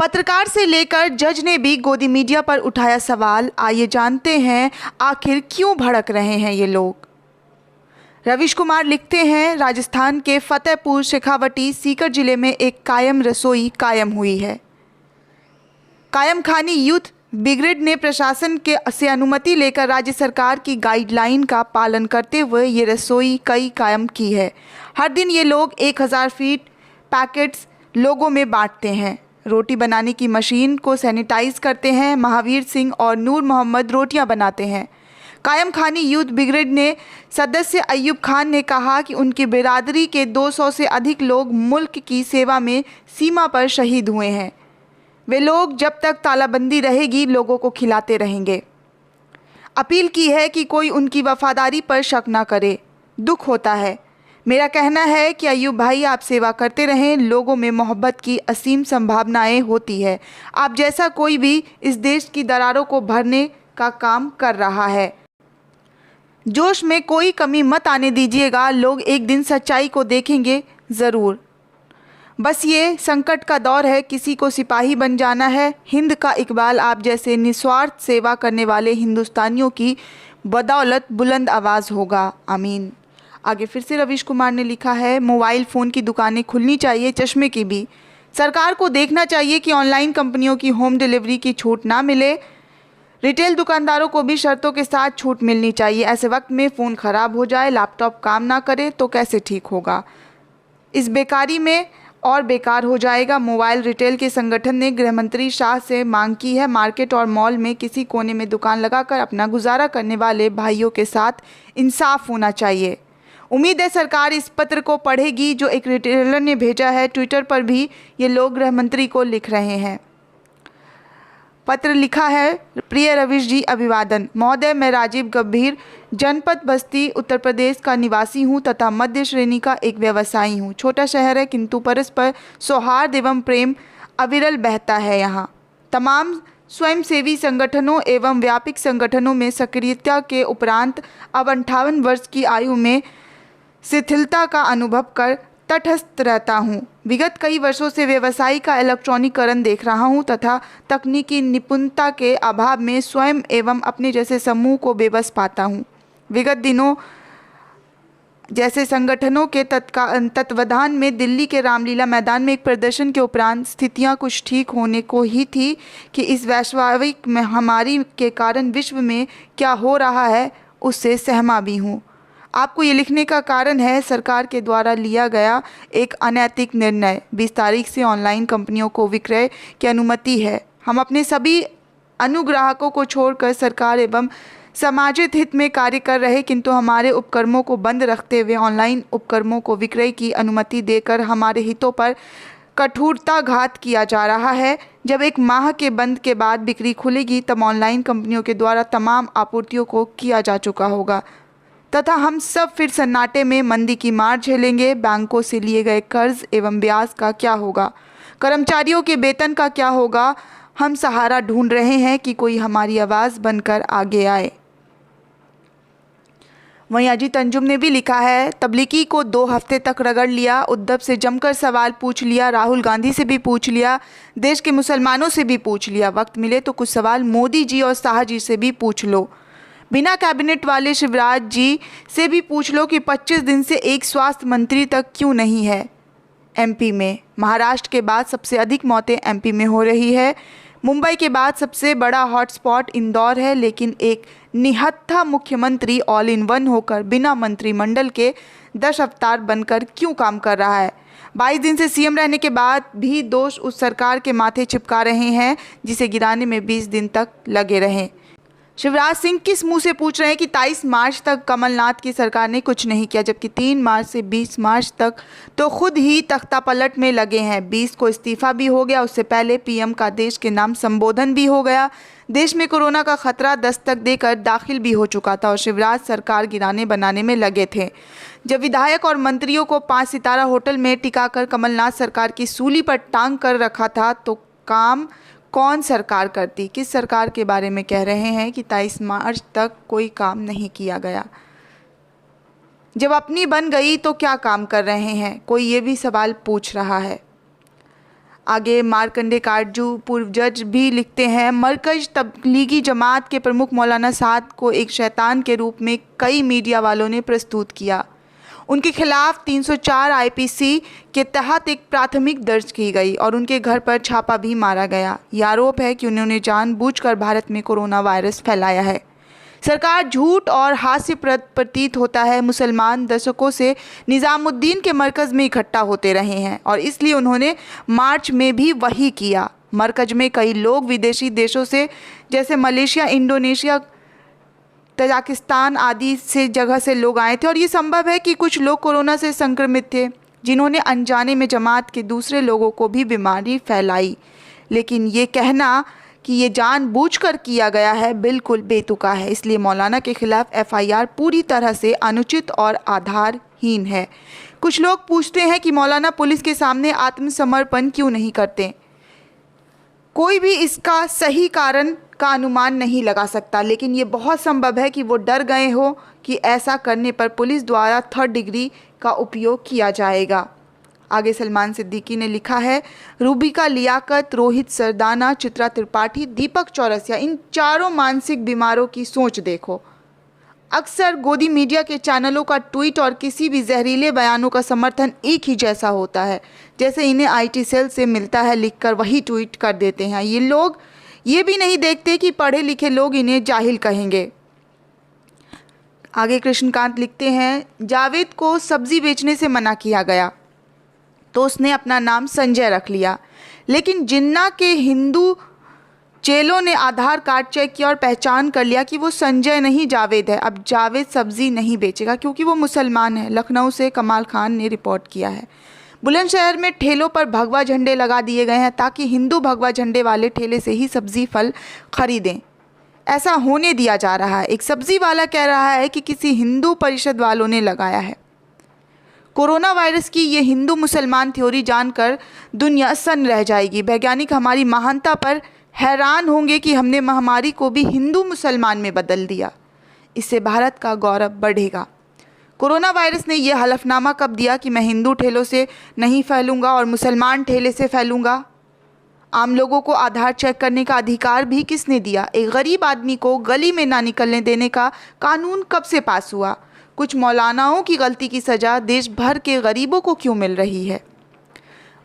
पत्रकार से लेकर जज ने भी गोदी मीडिया पर उठाया सवाल। आइए जानते हैं आखिर क्यों भड़क रहे हैं ये लोग। रविश कुमार लिखते हैं, राजस्थान के फतेहपुर शेखावटी सीकर जिले में एक कायम रसोई कायम हुई है। कायम खानी यूथ ब्रिगेड ने प्रशासन से अनुमति लेकर राज्य सरकार की गाइडलाइन का पालन करते हुए ये रसोई कई कायम की है। हर दिन ये लोग 1000 फीट पैकेट्स लोगों में बांटते हैं। रोटी बनाने की मशीन को सैनिटाइज करते हैं। महावीर सिंह और नूर मोहम्मद रोटियां बनाते हैं। कायम खानी यूथ ब्रिगेड ने सदस्य अयूब खान ने कहा कि उनकी बिरादरी के 200 से अधिक लोग मुल्क की सेवा में सीमा पर शहीद हुए हैं। वे लोग जब तक तालाबंदी रहेगी लोगों को खिलाते रहेंगे। अपील की है कि कोई उनकी वफादारी पर शक ना करे। दुख होता है। मेरा कहना है कि अयूब भाई, आप सेवा करते रहें। लोगों में मोहब्बत की असीम संभावनाएं होती है। आप जैसा कोई भी इस देश की दरारों को भरने का काम कर रहा है। जोश में कोई कमी मत आने दीजिएगा। लोग एक दिन सच्चाई को देखेंगे ज़रूर। बस ये संकट का दौर है, किसी को सिपाही बन जाना है। हिंद का इकबाल, आप जैसे निस्वार्थ सेवा करने वाले हिंदुस्तानियों की बदौलत बुलंद आवाज़ होगा। आमीन। आगे फिर से रविश कुमार ने लिखा है, मोबाइल फ़ोन की दुकानें खुलनी चाहिए, चश्मे की भी। सरकार को देखना चाहिए कि ऑनलाइन कंपनियों की होम डिलीवरी की छूट ना मिले। रिटेल दुकानदारों को भी शर्तों के साथ छूट मिलनी चाहिए। ऐसे वक्त में फ़ोन ख़राब हो जाए, लैपटॉप काम ना करे तो कैसे ठीक होगा। इस बेकारी में और बेकार हो जाएगा। मोबाइल रिटेल के संगठन ने गृह मंत्री शाह से मांग की है, मार्केट और मॉल में किसी कोने में दुकान लगाकर अपना गुजारा करने वाले भाइयों के साथ इंसाफ होना चाहिए। उम्मीद है सरकार इस पत्र को पढ़ेगी जो एक रिटेलर ने भेजा है। ट्विटर पर भी ये लोग गृह मंत्री को लिख रहे हैं। पत्र लिखा है, प्रिय रविश जी, अभिवादन। महोदय, मैं राजीव गंभीर जनपद बस्ती उत्तर प्रदेश का निवासी हूं तथा मध्य श्रेणी का एक व्यवसायी हूं। छोटा शहर है किंतु परस्पर सौहार्द एवं प्रेम अविरल बहता है। यहाँ तमाम स्वयंसेवी संगठनों एवं व्यापक संगठनों में सक्रियता के उपरांत अब 58 वर्ष की आयु में शिथिलता का अनुभव कर तटस्थ रहता हूँ। विगत कई वर्षों से व्यवसाय का इलेक्ट्रॉनिकरण देख रहा हूँ तथा तकनीकी निपुणता के अभाव में स्वयं एवं अपने जैसे समूह को बेबस पाता हूँ। विगत दिनों जैसे संगठनों के तत्वाधान में दिल्ली के रामलीला मैदान में एक प्रदर्शन के उपरांत स्थितियाँ कुछ ठीक होने को ही थी कि इस वैश्विक महामारी के कारण विश्व में क्या हो रहा है उससे सहमा भी हूँ। आपको ये लिखने का कारण है, सरकार के द्वारा लिया गया एक अनैतिक निर्णय। 20 तारीख से ऑनलाइन कंपनियों को विक्रय की अनुमति है। हम अपने सभी अनुग्राहकों को छोड़कर सरकार एवं सामाजिक हित में कार्य कर रहे, किंतु हमारे उपक्रमों को बंद रखते हुए ऑनलाइन उपक्रमों को विक्रय की अनुमति देकर हमारे हितों पर कठोरताघात किया जा रहा है। जब एक माह के बंद के बाद बिक्री खुलेगी तब ऑनलाइन कंपनियों के द्वारा तमाम आपूर्तियों को किया जा चुका होगा तथा हम सब फिर सन्नाटे में मंदी की मार झेलेंगे। बैंकों से लिए गए कर्ज एवं ब्याज का क्या होगा? कर्मचारियों के वेतन का क्या होगा? हम सहारा ढूंढ रहे हैं कि कोई हमारी आवाज़ बनकर आगे आए। वहीं अजीत अंजुम ने भी लिखा है, तबलीगी को 2 हफ्ते तक रगड़ लिया, उद्धव से जमकर सवाल पूछ लिया, राहुल गांधी से भी पूछ लिया, देश के मुसलमानों से भी पूछ लिया। वक्त मिले तो कुछ सवाल मोदी जी और शाह जी से भी पूछ लो। बिना कैबिनेट वाले शिवराज जी से भी पूछ लो कि 25 दिन से एक स्वास्थ्य मंत्री तक क्यों नहीं है एमपी में। महाराष्ट्र के बाद सबसे अधिक मौतें एमपी में हो रही है। मुंबई के बाद सबसे बड़ा हॉटस्पॉट इंदौर है, लेकिन एक निहत्था मुख्यमंत्री ऑल इन वन होकर बिना मंत्रिमंडल के 10 अवतार बनकर क्यों काम कर रहा है। 22 दिन से सीएम रहने के बाद भी दोष उस सरकार के माथे चिपका रहे हैं जिसे गिराने में 20 दिन तक लगे रहे। शिवराज सिंह किस मुंह से पूछ रहे हैं कि 23 मार्च तक कमलनाथ की सरकार ने कुछ नहीं किया, जबकि 3 मार्च से 20 मार्च तक तो खुद ही तख्ता पलट में लगे हैं। 20 को इस्तीफा भी हो गया, उससे पहले पीएम का देश के नाम संबोधन भी हो गया। देश में कोरोना का खतरा दस्तक देकर दाखिल भी हो चुका था और शिवराज सरकार गिराने बनाने में लगे थे। जब विधायक और मंत्रियों को 5 सितारा होटल में टिकाकर कमलनाथ सरकार की सूली पर टांग कर रखा था तो काम कौन सरकार करती? किस सरकार के बारे में कह रहे हैं कि 23 मार्च तक कोई काम नहीं किया गया? जब अपनी बन गई तो क्या काम कर रहे हैं? कोई ये भी सवाल पूछ रहा है। आगे मार्कंडे काटजू पूर्व जज भी लिखते हैं, मरकज तबलीगी जमात के प्रमुख मौलाना साद को एक शैतान के रूप में कई मीडिया वालों ने प्रस्तुत किया। उनके खिलाफ 304 आईपीसी के तहत एक प्राथमिक दर्ज की गई और उनके घर पर छापा भी मारा गया। यह आरोप है कि उन्होंने जानबूझकर भारत में कोरोना वायरस फैलाया है। सरकार झूठ और हास्यप्रद प्रतीत होता है। मुसलमान दशकों से निज़ामुद्दीन के मरकज़ में इकट्ठा होते रहे हैं और इसलिए उन्होंने मार्च में भी वही किया। मरकज़ में कई लोग विदेशी देशों से जैसे मलेशिया, इंडोनेशिया, तजाकिस्तान आदि से जगह से लोग आए थे और ये संभव है कि कुछ लोग कोरोना से संक्रमित थे जिन्होंने अनजाने में जमात के दूसरे लोगों को भी बीमारी फैलाई। लेकिन ये कहना कि ये जानबूझकर किया गया है बिल्कुल बेतुका है। इसलिए मौलाना के खिलाफ एफआईआर पूरी तरह से अनुचित और आधारहीन है। कुछ लोग पूछते हैं कि मौलाना पुलिस के सामने आत्मसमर्पण क्यों नहीं करते। कोई भी इसका सही कारण का अनुमान नहीं लगा सकता, लेकिन ये बहुत संभव है कि वो डर गए हो कि ऐसा करने पर पुलिस द्वारा 3rd डिग्री का उपयोग किया जाएगा। आगे सलमान सिद्दीकी ने लिखा है, रूबिका लियाकत, रोहित सरदाना, चित्रा त्रिपाठी, दीपक चौरसिया, इन चारों मानसिक बीमारों की सोच देखो। अक्सर गोदी मीडिया के चैनलों का ट्वीट और किसी भी जहरीले बयानों का समर्थन एक ही जैसा होता है, जैसे इन्हें आईटी सेल से मिलता है, लिखकर वही ट्वीट कर देते हैं। ये लोग ये भी नहीं देखते कि पढ़े लिखे लोग इन्हें जाहिल कहेंगे। आगे कृष्णकांत लिखते हैं, जावेद को सब्जी बेचने से मना किया गया तो उसने अपना नाम संजय रख लिया, लेकिन जिन्ना के हिंदू चेलों ने आधार कार्ड चेक किया और पहचान कर लिया कि वो संजय नहीं जावेद है। अब जावेद सब्जी नहीं बेचेगा क्योंकि वो मुसलमान है। लखनऊ से कमाल खान ने रिपोर्ट किया है। बुलंदशहर में ठेलों पर भगवा झंडे लगा दिए गए हैं ताकि हिंदू भगवा झंडे वाले ठेले से ही सब्जी फल खरीदें। ऐसा होने दिया जा रहा है। एक सब्जी वाला कह रहा है कि किसी हिंदू परिषद वालों ने लगाया है। कोरोना वायरस की ये हिंदू मुसलमान थ्योरी जानकर दुनिया सन्न रह जाएगी। वैज्ञानिक हमारी महानता पर हैरान होंगे कि हमने महामारी को भी हिंदू मुसलमान में बदल दिया। इससे भारत का गौरव बढ़ेगा। कोरोना वायरस ने यह हलफनामा कब दिया कि मैं हिंदू ठेलों से नहीं फैलूंगा और मुसलमान ठेले से फैलूंगा? आम लोगों को आधार चेक करने का अधिकार भी किसने दिया? एक गरीब आदमी को गली में ना निकलने देने का कानून कब से पास हुआ? कुछ मौलानाओं की गलती की सज़ा देश भर के गरीबों को क्यों मिल रही है?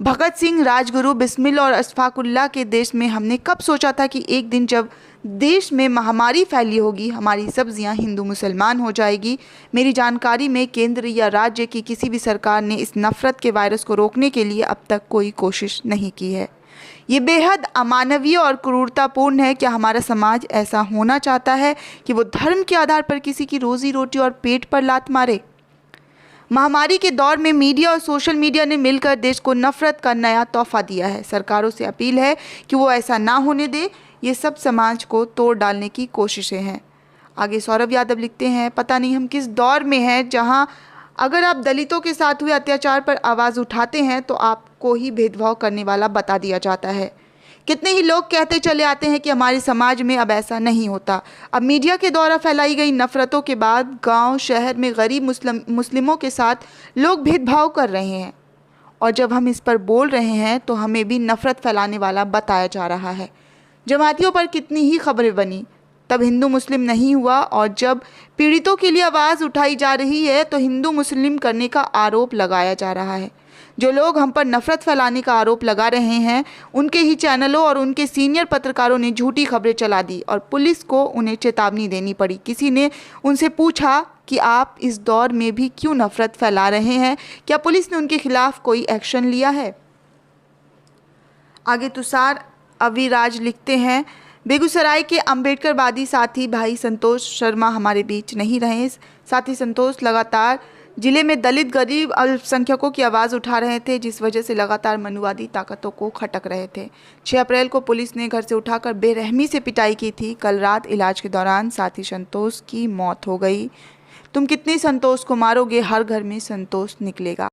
भगत सिंह, राजगुरु, बिस्मिल और अशफाकुल्ला के देश में हमने कब सोचा था कि एक दिन जब देश में महामारी फैली होगी हमारी सब्जियां हिंदू मुसलमान हो जाएगी। मेरी जानकारी में केंद्र या राज्य की किसी भी सरकार ने इस नफरत के वायरस को रोकने के लिए अब तक कोई कोशिश नहीं की है। ये बेहद अमानवीय और क्रूरतापूर्ण है। क्या हमारा समाज ऐसा होना चाहता है कि वो धर्म के आधार पर किसी की रोजी रोटी और पेट पर लात मारे? महामारी के दौर में मीडिया और सोशल मीडिया ने मिलकर देश को नफरत का नया तोहफा दिया है। सरकारों से अपील है कि वो ऐसा ना होने दे। ये सब समाज को तोड़ डालने की कोशिशें हैं। आगे सौरभ यादव लिखते हैं, पता नहीं हम किस दौर में हैं जहां अगर आप दलितों के साथ हुए अत्याचार पर आवाज़ उठाते हैं तो आपको ही भेदभाव करने वाला बता दिया जाता है। कितने ही लोग कहते चले आते हैं कि हमारे समाज में अब ऐसा नहीं होता। अब मीडिया के द्वारा फैलाई गई नफरतों के बाद गांव शहर में गरीब मुस्लिमों के साथ लोग भेदभाव कर रहे हैं और जब हम इस पर बोल रहे हैं तो हमें भी नफरत फैलाने वाला बताया जा रहा है। जमातियों पर कितनी ही खबरें बनी, तब हिंदू मुस्लिम नहीं हुआ और जब पीड़ितों के लिए आवाज़ उठाई जा रही है तो हिंदू मुस्लिम करने का आरोप लगाया जा रहा है। जो लोग हम पर नफरत फैलाने का आरोप लगा रहे हैं उनके ही चैनलों और उनके सीनियर पत्रकारों ने झूठी खबरें चला दी और पुलिस को उन्हें चेतावनी देनी पड़ी। किसी ने उनसे पूछा कि आप इस दौर में भी क्यों नफरत फैला रहे हैं? क्या पुलिस ने उनके खिलाफ कोई एक्शन लिया है? आगे तुषार अविराज लिखते हैं, बेगूसराय के अंबेडकरवादी साथी भाई संतोष शर्मा हमारे बीच नहीं रहे। साथी संतोष लगातार जिले में दलित गरीब अल्पसंख्यकों की आवाज़ उठा रहे थे, जिस वजह से लगातार मनुवादी ताकतों को खटक रहे थे। 6 अप्रैल को पुलिस ने घर से उठाकर बेरहमी से पिटाई की थी। कल रात इलाज के दौरान साथी संतोष की मौत हो गई। तुम कितने संतोष को मारोगे, हर घर में संतोष निकलेगा।